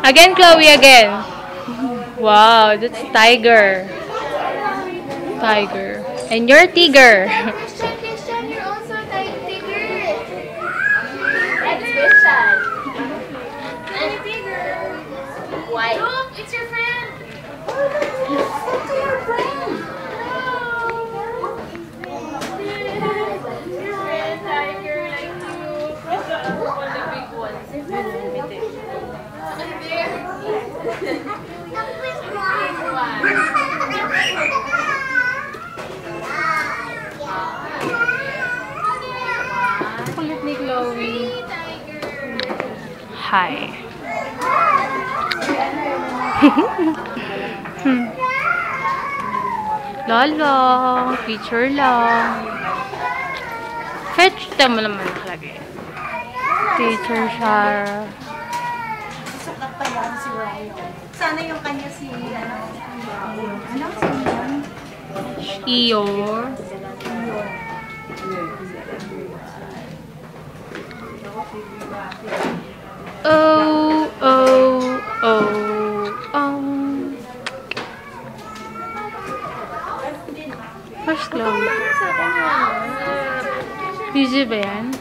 Again, Chloe, again. Wow, that's tiger. Tiger. And you're tiger. Christian, you're also tiger. That's Christian. And tiger. Why? Look, it's your friend. It's your friend. Your friend, tiger, like you. All the big ones. Kulit ni Chloe. Hi. Lolo, picture lang. Fetch mo naman nakalagay. Teacher Shara. Sukat pa yan si Ryan. Sana yung kanya si ano si Eeyore. Oh, oh, oh, oh. First love. Busy ba yan?